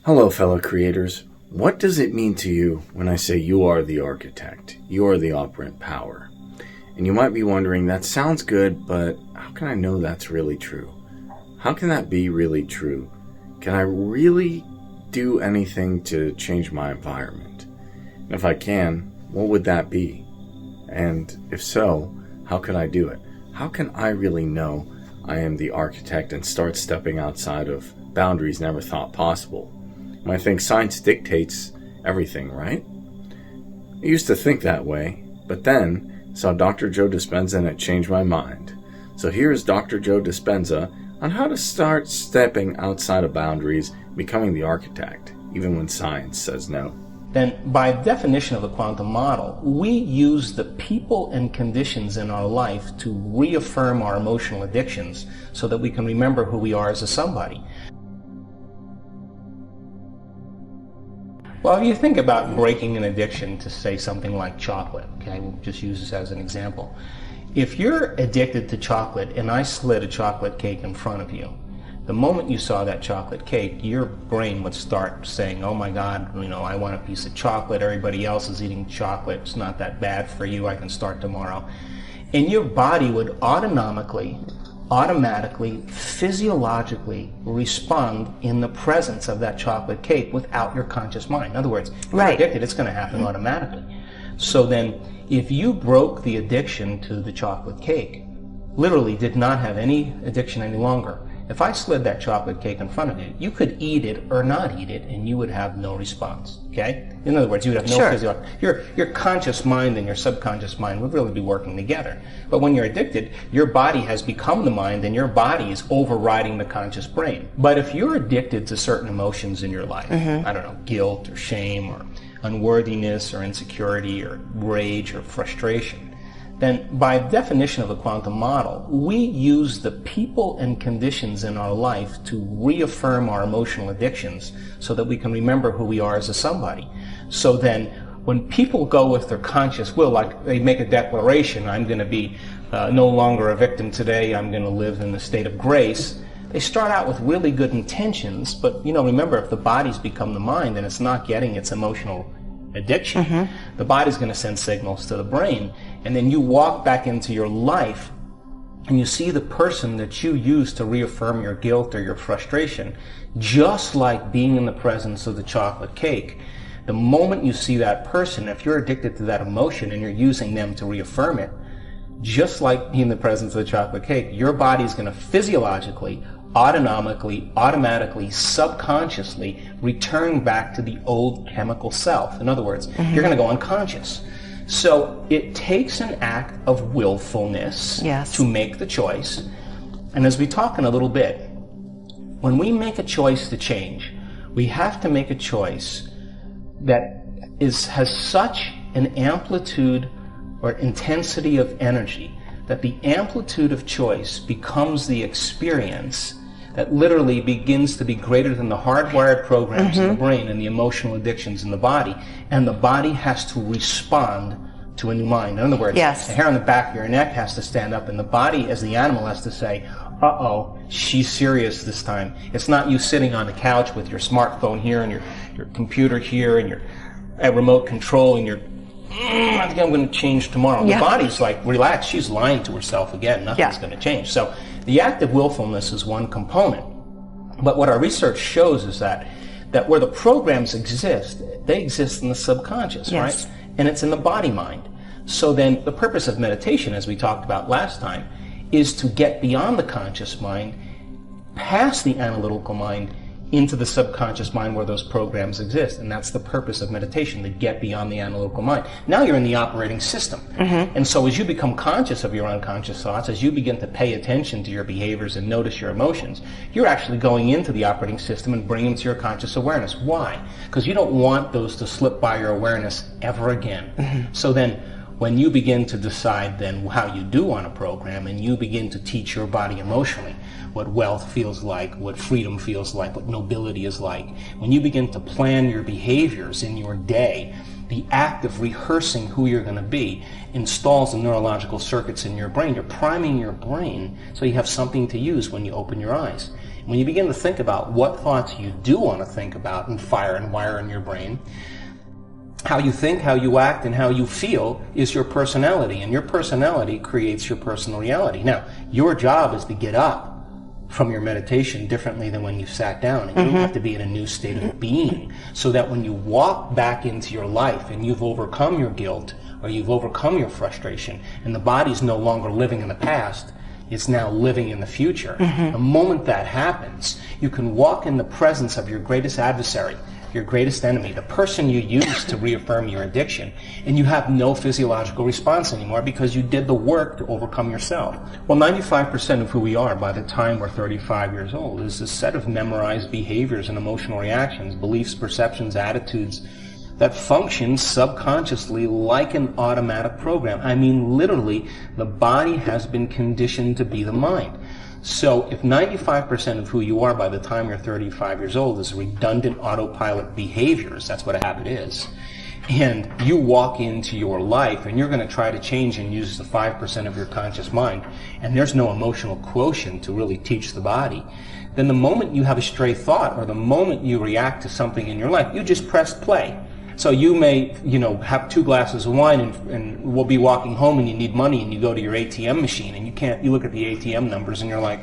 Hello, fellow creators. What does it mean to you when I say you are the architect? You are the operant power. And you might be wondering, that sounds good, but how can I know that's really true? How can that be really true? Can I really do anything to change my environment? And if I can, what would that be? And if so, how could I do it? How can I really know I am the architect and start stepping outside of boundaries never thought possible? I think science dictates everything, right? I used to think that way, but then saw Dr. Joe Dispenza and it changed my mind. So here's Dr. Joe Dispenza on how to start stepping outside of boundaries, becoming the architect, even when science says no. Then, by definition of the quantum model, we use the people and conditions in our life to reaffirm our emotional addictions so that we can remember who we are as a somebody. Well, if you think about breaking an addiction to, say, something like chocolate, okay, we'll just use this as an example. If you're addicted to chocolate and I slid a chocolate cake in front of you, the moment you saw that chocolate cake, your brain would start saying, oh my God, I want a piece of chocolate, everybody else is eating chocolate, it's not that bad for you, I can start tomorrow. And your body would automatically, physiologically respond in the presence of that chocolate cake without your conscious mind. In other words, if you're addicted, it's going to happen automatically. So then, if you broke the addiction to the chocolate cake, literally did not have any addiction any longer, if I slid that chocolate cake in front of you, you could eat it or not eat it, and you would have no response, okay? In other words, you would have no physiological... Your conscious mind and your subconscious mind would really be working together. But when you're addicted, your body has become the mind, and your body is overriding the conscious brain. But if you're addicted to certain emotions in your life, I don't know, guilt or shame or unworthiness or insecurity or rage or frustration, then by definition of the quantum model, we use the people and conditions in our life to reaffirm our emotional addictions so that we can remember who we are as a somebody. So then, when people go with their conscious will, like they make a declaration, I'm going to be no longer a victim today, I'm going to live in the state of grace, they start out with really good intentions, but remember, if the body's become the mind and it's not getting its emotional addiction, the body's going to send signals to the brain, and then you walk back into your life and you see the person that you used to reaffirm your guilt or your frustration, just like being in the presence of the chocolate cake. The moment you see that person, if you're addicted to that emotion and you're using them to reaffirm it, just like being in the presence of the chocolate cake, your body's going to physiologically, automatically, subconsciously return back to the old chemical self. In other words, you're going to go unconscious. So it takes an act of willfulness to make the choice. And as we talk in a little bit, when we make a choice to change, we have to make a choice that has such an amplitude or intensity of energy that the amplitude of choice becomes the experience that literally begins to be greater than the hardwired programs in the brain and the emotional addictions in the body, and the body has to respond to a new mind. In other words, the hair on the back of your neck has to stand up, and the body, as the animal, has to say, uh-oh, she's serious this time. It's not you sitting on the couch with your smartphone here and your computer here and your remote control and your I think I'm going to change tomorrow. The body's like, relax, she's lying to herself again, nothing's going to change. So the act of willfulness is one component. But what our research shows is that where the programs exist, they exist in the subconscious, right? And it's in the body mind. So then the purpose of meditation, as we talked about last time, is to get beyond the conscious mind, past the analytical mind, into the subconscious mind where those programs exist. And that's the purpose of meditation, to get beyond the analytical mind. Now you're in the operating system. And so as you become conscious of your unconscious thoughts, as you begin to pay attention to your behaviors and notice your emotions, you're actually going into the operating system and bringing them to your conscious awareness. Why? Because you don't want those to slip by your awareness ever again. So then, when you begin to decide then how you do on a program, and you begin to teach your body emotionally what wealth feels like, what freedom feels like, what nobility is like, when you begin to plan your behaviors in your day, the act of rehearsing who you're going to be installs the neurological circuits in your brain. You're priming your brain so you have something to use when you open your eyes. When you begin to think about what thoughts you do want to think about and fire and wire in your brain, how you think, how you act, and how you feel is your personality, and your personality creates your personal reality. Now, your job is to get up from your meditation differently than when you sat down, and you have to be in a new state of being, so that when you walk back into your life and you've overcome your guilt or you've overcome your frustration, and the body's no longer living in the past, it's now living in the future. The moment that happens, you can walk in the presence of your greatest adversary, your greatest enemy, the person you used to reaffirm your addiction, and you have no physiological response anymore because you did the work to overcome yourself. Well, 95% of who we are by the time we're 35 years old is a set of memorized behaviors and emotional reactions, beliefs, perceptions, attitudes that function subconsciously like an automatic program. I mean, literally, the body has been conditioned to be the mind. So if 95% of who you are by the time you're 35 years old is redundant autopilot behaviors, that's what a habit is, and you walk into your life and you're going to try to change and use the 5% of your conscious mind, and there's no emotional quotient to really teach the body, then the moment you have a stray thought or the moment you react to something in your life, you just press play. So you may, have 2 glasses of wine and we'll be walking home and you need money and you go to your ATM machine and you look at the ATM numbers and you're like,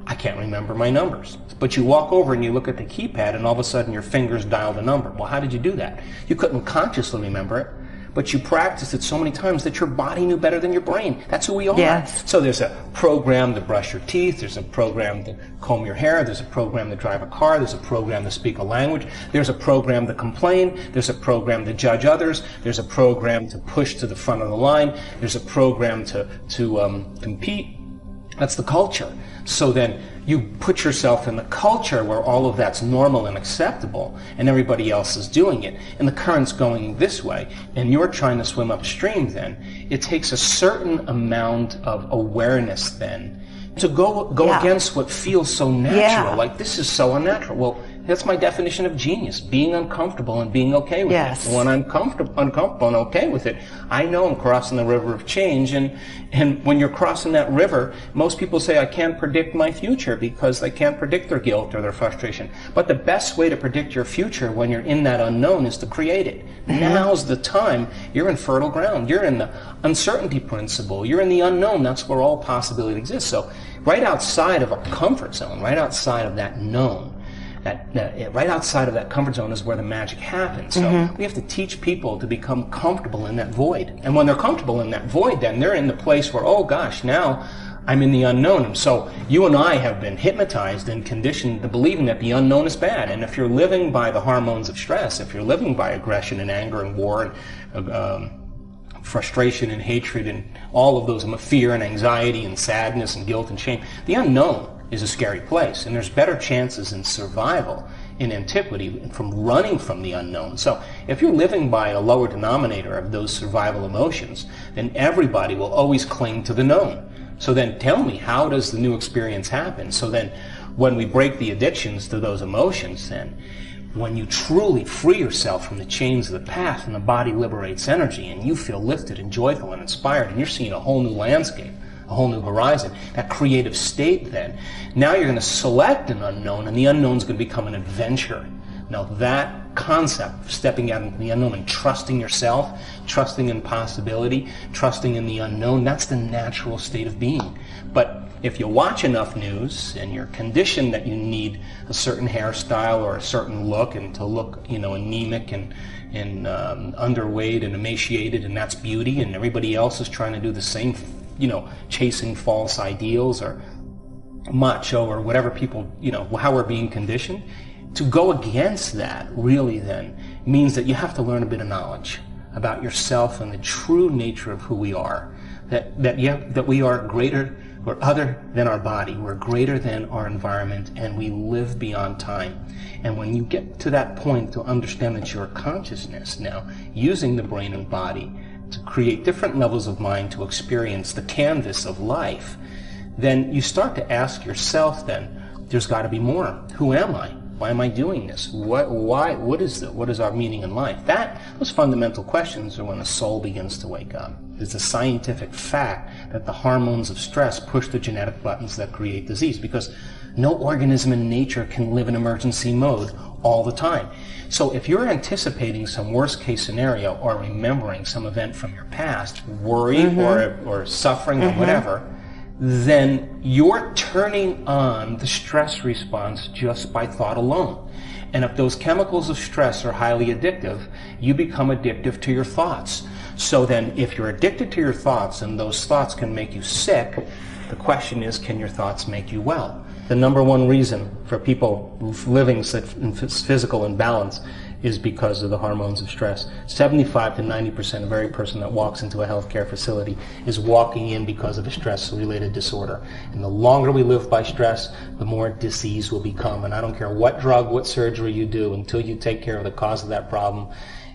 I can't remember my numbers. But you walk over and you look at the keypad and all of a sudden your fingers dial the number. Well, how did you do that? You couldn't consciously remember it, but you practiced it so many times that your body knew better than your brain. That's who we are. Yes. So there's a program to brush your teeth, there's a program to comb your hair, there's a program to drive a car, there's a program to speak a language, there's a program to complain, there's a program to judge others, there's a program to push to the front of the line, there's a program to compete. That's the culture. So then you put yourself in the culture where all of that's normal and acceptable and everybody else is doing it and the current's going this way and you're trying to swim upstream. Then it takes a certain amount of awareness then to go against what feels so natural. Like, this is so unnatural. Well, that's my definition of genius, being uncomfortable and being okay with it. When I'm uncomfortable and okay with it, I know I'm crossing the river of change. And when you're crossing that river, most people say, I can't predict my future because they can't predict their guilt or their frustration. But the best way to predict your future when you're in that unknown is to create it. Now's the time. You're in fertile ground. You're in the uncertainty principle. You're in the unknown. That's where all possibility exists. So right outside of our comfort zone, right outside of that known, right outside of that comfort zone is where the magic happens. So we have to teach people to become comfortable in that void. And when they're comfortable in that void, then they're in the place where, oh gosh, now I'm in the unknown. And so you and I have been hypnotized and conditioned to believing that the unknown is bad. And if you're living by the hormones of stress, if you're living by aggression and anger and war and frustration and hatred and all of those, fear and anxiety and sadness and guilt and shame, the unknown is a scary place, and there's better chances in survival in antiquity from running from the unknown. So if you're living by a lower denominator of those survival emotions, then everybody will always cling to the known. So then tell me, how does the new experience happen? So then when we break the addictions to those emotions, then when you truly free yourself from the chains of the past and the body liberates energy and you feel lifted and joyful and inspired and you're seeing a whole new landscape, a whole new horizon, that creative state, then now you're going to select an unknown, and the unknown is going to become an adventure. Now that concept of stepping out into the unknown and trusting yourself, trusting in possibility, trusting in the unknown, that's the natural state of being. But if you watch enough news and you're conditioned that you need a certain hairstyle or a certain look and to look, anemic and underweight and emaciated, and that's beauty, and everybody else is trying to do the same, chasing false ideals or macho or whatever people, how we're being conditioned. To go against that really then means that you have to learn a bit of knowledge about yourself and the true nature of who we are. That we are greater, we're other than our body, we're greater than our environment, and we live beyond time. And when you get to that point to understand that you're a consciousness now, using the brain and body to create different levels of mind to experience the canvas of life, then you start to ask yourself then, there's got to be more. Who am I? Why am I doing this? What is our meaning in life? Those fundamental questions are when the soul begins to wake up. It's a scientific fact that the hormones of stress push the genetic buttons that create disease, because No organism in nature can live in emergency mode all the time. So if you're anticipating some worst case scenario or remembering some event from your past, worry or suffering or whatever, then you're turning on the stress response just by thought alone. And if those chemicals of stress are highly addictive, you become addictive to your thoughts. So then if you're addicted to your thoughts and those thoughts can make you sick, the question is, can your thoughts make you well? The number one reason for people living in physical imbalance is because of the hormones of stress. 75 to 90% of every person that walks into a healthcare facility is walking in because of a stress-related disorder. And the longer we live by stress, the more disease will become. And I don't care what drug, what surgery you do, until you take care of the cause of that problem,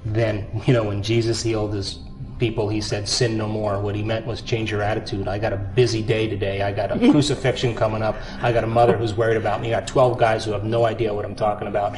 then, when Jesus healed his people, he said, sin no more. What he meant was change your attitude. I got a busy day today. I got a crucifixion coming up. I got a mother who's worried about me. I got 12 guys who have no idea what I'm talking about.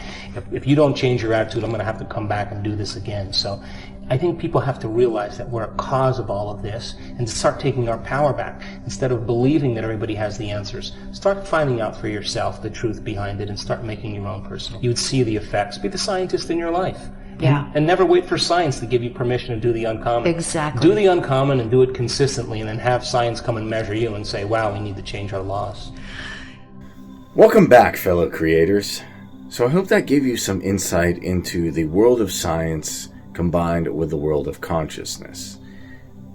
If you don't change your attitude, I'm going to have to come back and do this again. So I think people have to realize that we're a cause of all of this and start taking our power back. Instead of believing that everybody has the answers, start finding out for yourself the truth behind it and start making your own personal. You would see the effects. Be the scientist in your life. Yeah. And never wait for science to give you permission to do the uncommon. Exactly. Do the uncommon and do it consistently, and then have science come and measure you and say, wow, we need to change our laws. Welcome back, fellow creators. So I hope that gave you some insight into the world of science combined with the world of consciousness.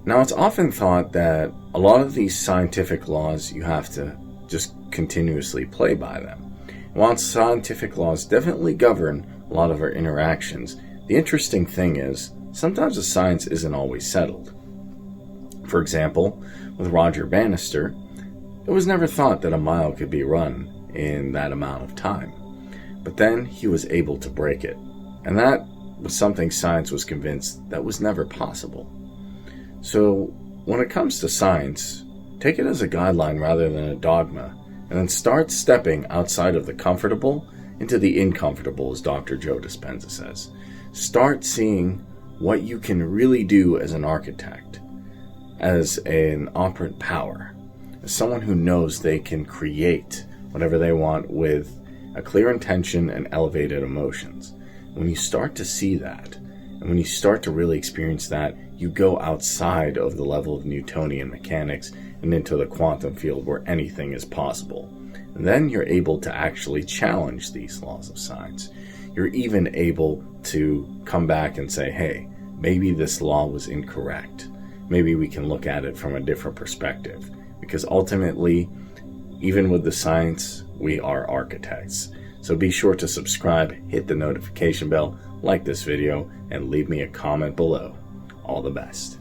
Now, it's often thought that a lot of these scientific laws, you have to just continuously play by them. While scientific laws definitely govern a lot of our interactions, the interesting thing is, sometimes the science isn't always settled. For example, with Roger Bannister, it was never thought that a mile could be run in that amount of time. But then he was able to break it. And that was something science was convinced that was never possible. So when it comes to science, take it as a guideline rather than a dogma, and then start stepping outside of the comfortable into the incomfortable, as Dr. Joe Dispenza says. Start seeing what you can really do as an architect, as an operant power, as someone who knows they can create whatever they want with a clear intention and elevated emotions. When you start to see that, and when you start to really experience that, you go outside of the level of Newtonian mechanics and into the quantum field where anything is possible. And then you're able to actually challenge these laws of science. You're even able to come back and say, hey, maybe this law was incorrect. Maybe we can look at it from a different perspective. Because ultimately, even with the science, we are architects. So be sure to subscribe, hit the notification bell, like this video, and leave me a comment below. All the best.